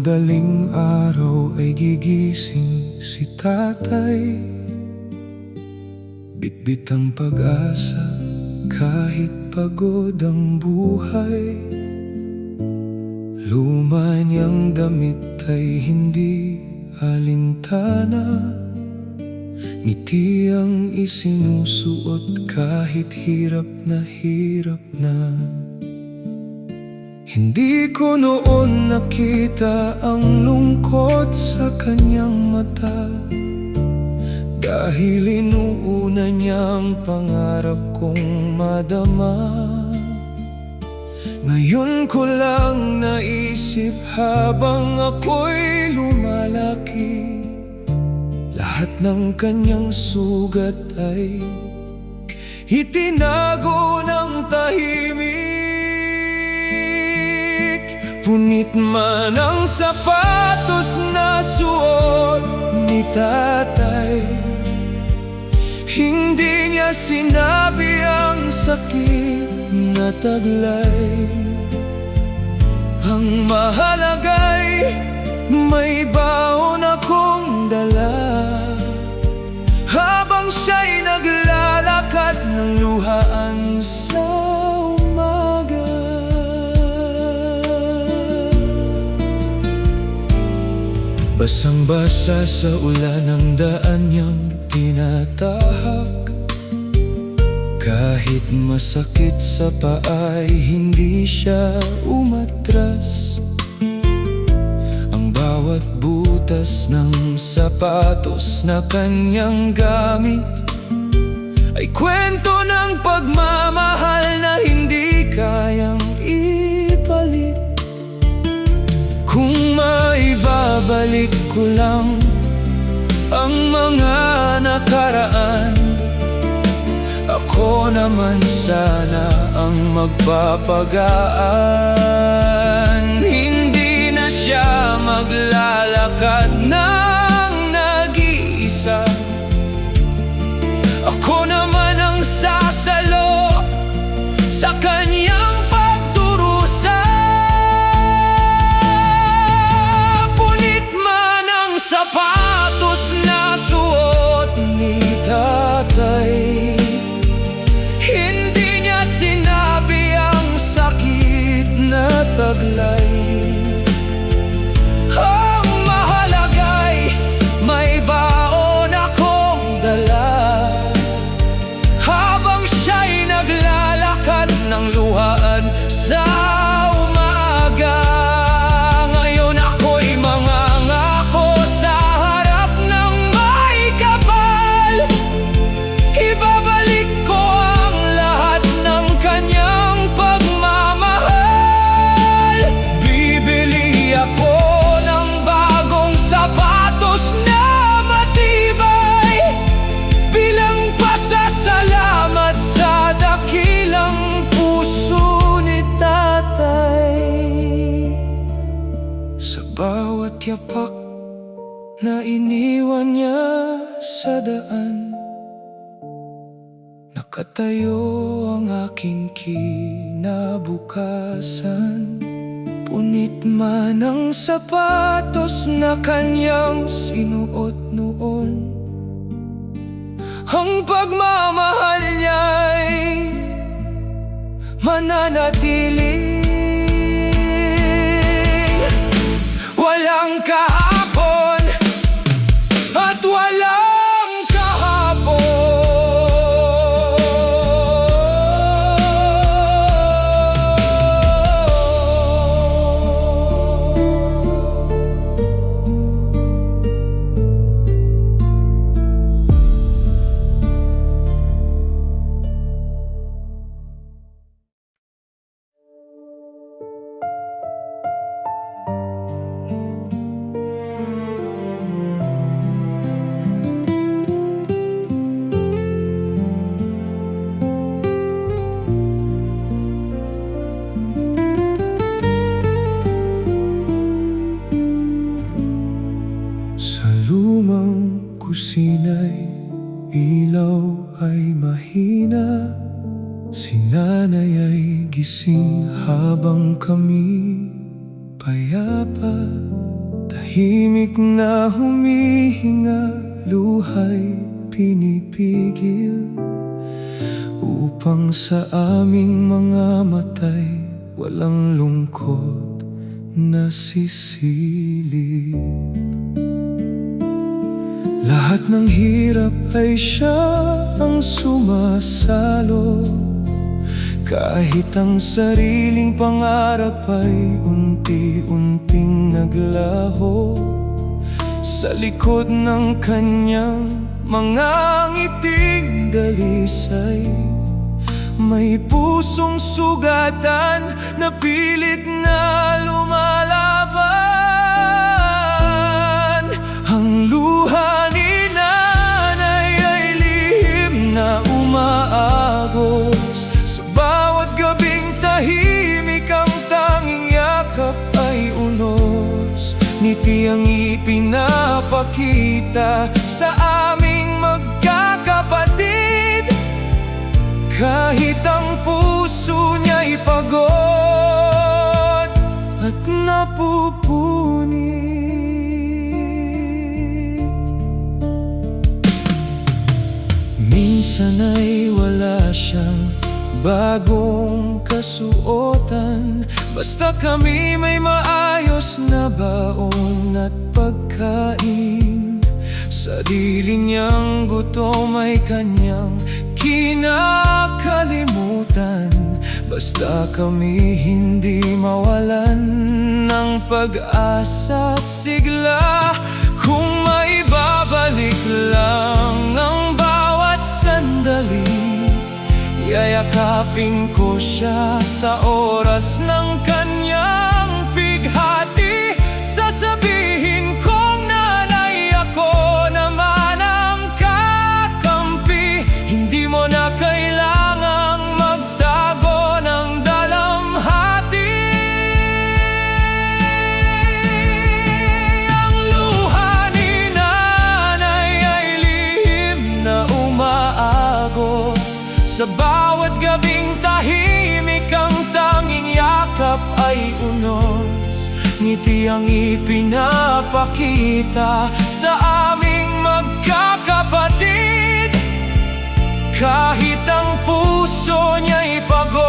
madaling araw ay gigising si tatay. Bitbit ang pag-asa kahit pagod ang buhay. Luma niyang damit ay hindi alintana. Ngiti ang isinusuot kahit hirap na hirap na. Hindi ko noon nakita ang lungkot sa kanyang mata, dahil inuuna niyang pangarap kong madama. Ngayon ko lang naisip habang ako'y lumalaki, lahat ng kanyang sugat ay itinago ng tahimik. Punit man ang sapatos na suot ni tatay, hindi niya sinabi ang sakit na taglay. Ang mahalaga'y may baon akong dala, habang siya'y naglalakad ng luhaan sa umaga. Basang-basa sa ulan ang daan niyang tinatahak, kahit masakit sa paa'y hindi siya umatras. Ang bawat butas ng sapatos na kanyang gamit ay kwento ng pagmamahal na hindi kayang ipalit. Kung maibabalik ko lang ang mga nakaraan, ako naman sana ang magpapagaan. Hindi na siya maglalakad ng nag-iisa, ako naman ang sasalo sa kanyang pagdurusa. Punit man ang sapatos na suot ni tatay, hindi niya sinabi ang sakit na taglay. Ang mahalaga'y may baon akong dala, habang siya'y naglalakad ng luhaan sa umaga. Ngayon ako'y mangangako sa harap ng may kapal, ibabalik ko ang lahat ng kanyang pagmamahal. Bibili ako ng bagong sapatos na matibay, bilang pasasalamat sa dakilang puso ni tatay. Sa bawat yapak na iniwan niya sa daan, nakatayo ang aking kinabukasan. Punit man ang sapatos na kanyang sinuot noon, ang pagmamahal niya'y mananatiling walang kahapon at walang kahapon. kusina'y ilaw ay mahina. Si nanay ay gising habang kami payapa. tahimik na humihinga, luha'y pinipigil, upang sa aming mga mata'y walang lungkot na sisilip. Lahat ng hirap ay siya ang sumasalo, kahit ang sariling pangarap ay unti-unting naglaho. Sa likod ng kanyang mga ngiting dalisay, may pusong sugatan na pilit na lumalaban. Ang luha ni nanay ay lihim na umaagos, sa bawat gabing tahimik ang tanging yakap ay unos. Ngiti ang ipinapakita sa aming magkakapatid, kahit ang puso niya'y pagod at napupunit. Minsan ay wala siyang bagong kasuotan, basta kami may maayos na baon at pagkain. Sa dili niyang gutom ay kanyang kinakalimutan, basta kami hindi mawalan ng pag-asa at sigla. Kung maibabalik lang ang bawat sandali, yayakapin ko siya sa oras ng kanyang pighati. Sasabihin kong nanay, ako naman ang kakampi. Hindi mo na kailangang magtago ng dalamhati. Ang luha ni nanay ay lihim na umaagos, sa bawat gabing tahimik ang tanging yakap ay unos. Ngiti ang ipinapakita sa aming magkakapatid, kahit ang puso niya'y pagod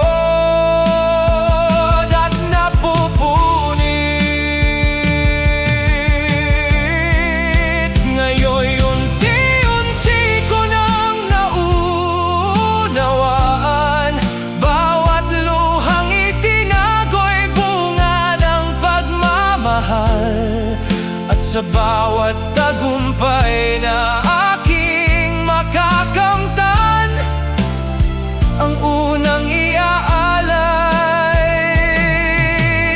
at napupunit. Ngayon'y unti-unti ko nang naunawaan, bawat luhang itinago'y bunga ng pagmamahal. At sa bawat tagumpay na aking makakamtan, ang unang iaalay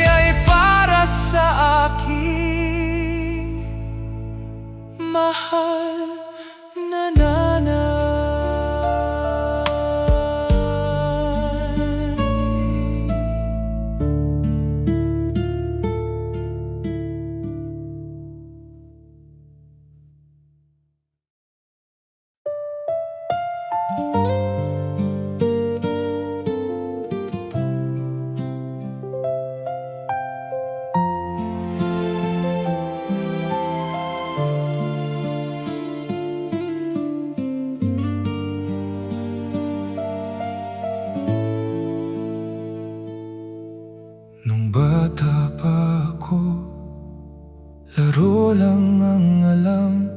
ay para sa aking mahal na nanay. Nung bata pa ako, laro lang ang alam,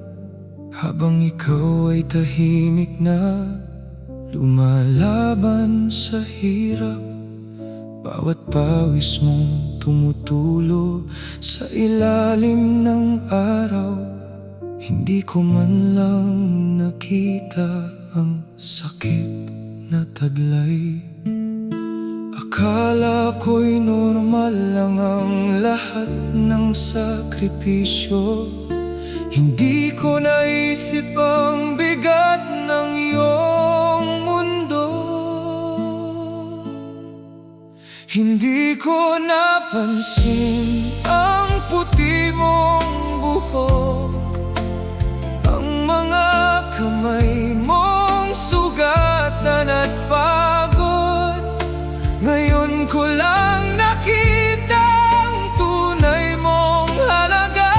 habang ikaw ay tahimik na lumalaban sa hirap. Bawat pawis mong tumutulo sa ilalim ng araw, hindi ko man lang nakita ang sakit na taglay. Akala ko'y normal lang ang lahat ng sakripisyo, hindi ko naisip ang bigat ng iyong mundo. Hindi ko napansin ang puti mong buhok, ang mga kamay mong sugatan at pagod. Ngayon ko lang nakita ang tunay mong halaga.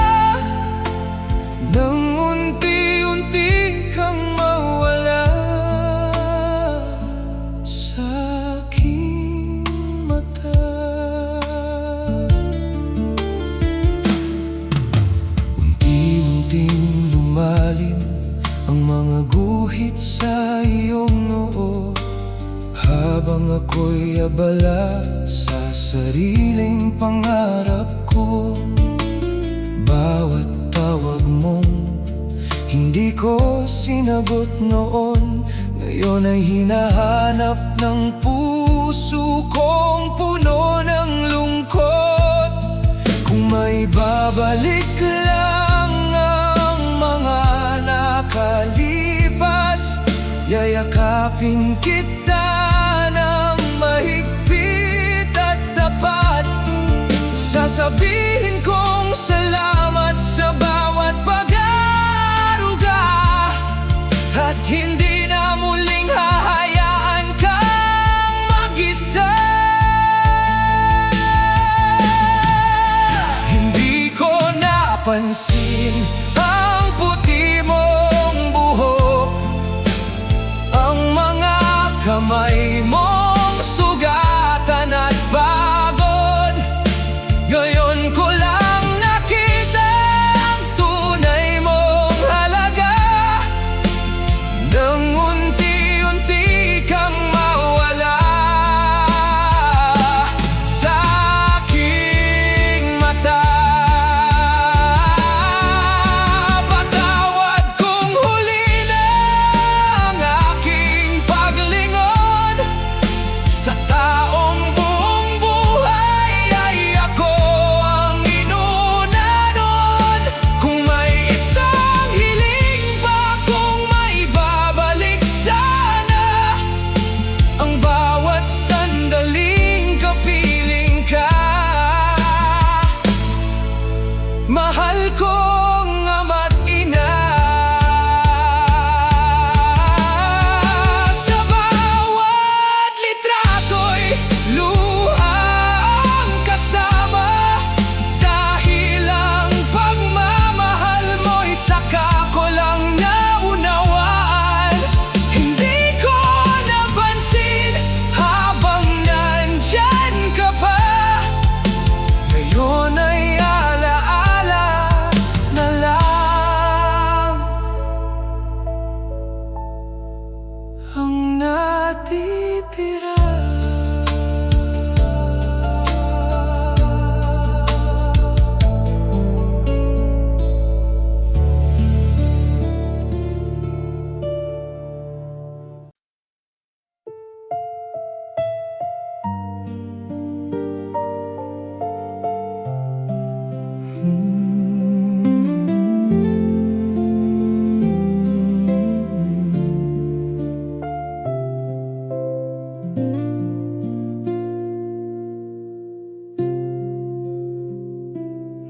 Habang ako'y abala sa sariling pangarap ko, bawat tawag mong hindi ko sinagot noon, ngayon ay hinahanap ng puso kong puno ng lungkot. Kung may babalik lang ang mga nakalipas, yayakapin kita ng mahigpit at tapat. Sasabihin kong salamat sa bawat pag-aaruga, at hindi na muling hahayaan kang mag-isa. Hindi ko napansin ang puti mong buhok, ang mga kamay mong sugatan at pagod. Ngayon ko lang nakita ang tunay mong halaga, nang unti-unti kang mawala sa aking mata. Patawad kung huli na ang aking paglingon sa taong buong buhay ay ako ang inuna nun. Kung may isang hiling pa kung maibabalik sana ang bawat sandaling kapiling ka. Mahal kong ama't ina, sa bawat litrato'y luha ang kasama, dahil ang pagmamahal mo'y saka ko lang naunawaan. Hindi ko napansin habang nandyan ka pa, ngayon ay alaala na lang ang natitira.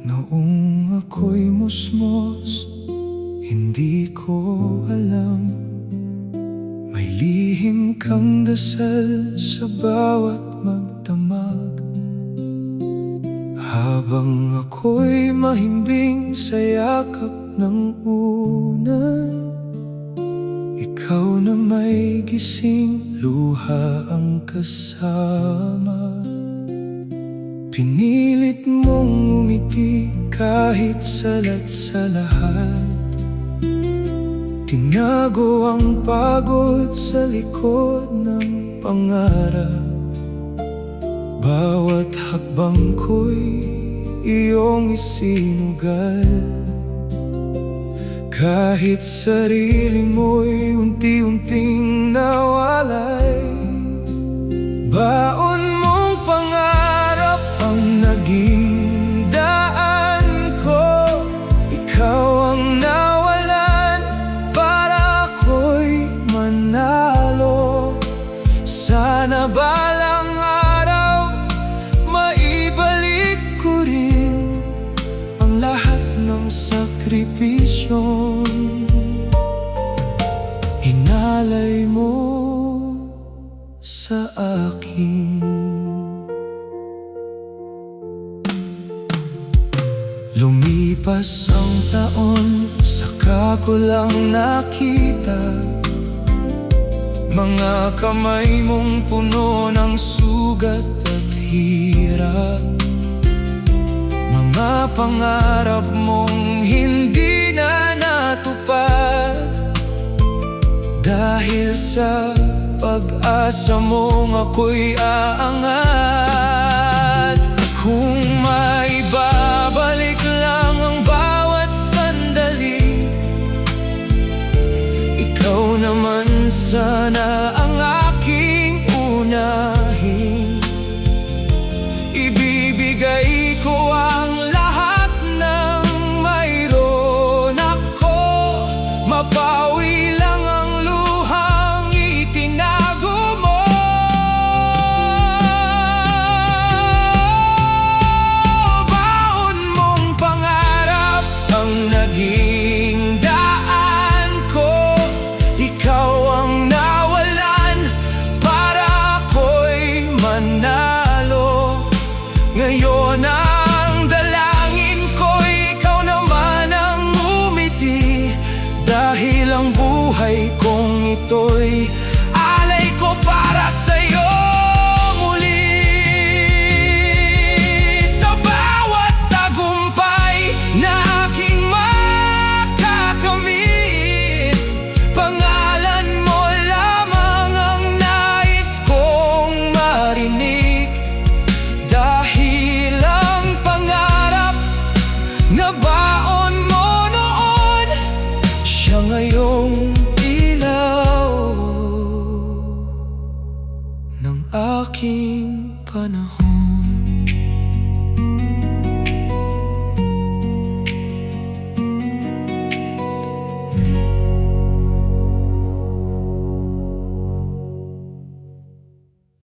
Noong ako'y musmos, hindi ko alam, may lihim kang dasal sa bawat magdamag. Habang ako'y mahimbing sa yakap ng unan, ikaw na may gising, luha ang kasama. Pinilit mong umiti kahit salat sa lahat, tinago ang pagod sa likod ng pangarap. Bawat hakbang ko'y iyong isinugal, kahit sarili mo'y unti-unting nawalay. Baon mong pangarap ang naging daan ko, ikaw ang nawalan para ako'y manalo. Sana balang araw maibalik ko rin ang lahat ng sakripisyong inalay mo sa akin. Lumipas ang taon, saka ko lang nakita mga kamay mong puno ng sugat at hirap, mga pangarap mong hindi na natupad dahil sa pag-asa mong ako'y aangat. Kung may babalik lang ang bawat sandali, ikaw naman sana ang aking unahin. Ibibigay ko ang lahat ng mayroon ako, mapawi lang ang luhang itinago mo. Baon mong pangarap ang naging daan ko, ikaw ang nawalan para ako'y manalo. Ngayon ang dalangin ko, ikaw naman ang umiti, dahil ang buhay kong ito'y alay ko para sa'yo muli. Sa bawat tagumpay na aking makakamit, pangalan mo lamang ang nais kong marinig. Dahil ang pangarap na baon mo noon, siya ngayong ilaw ng aking panahon.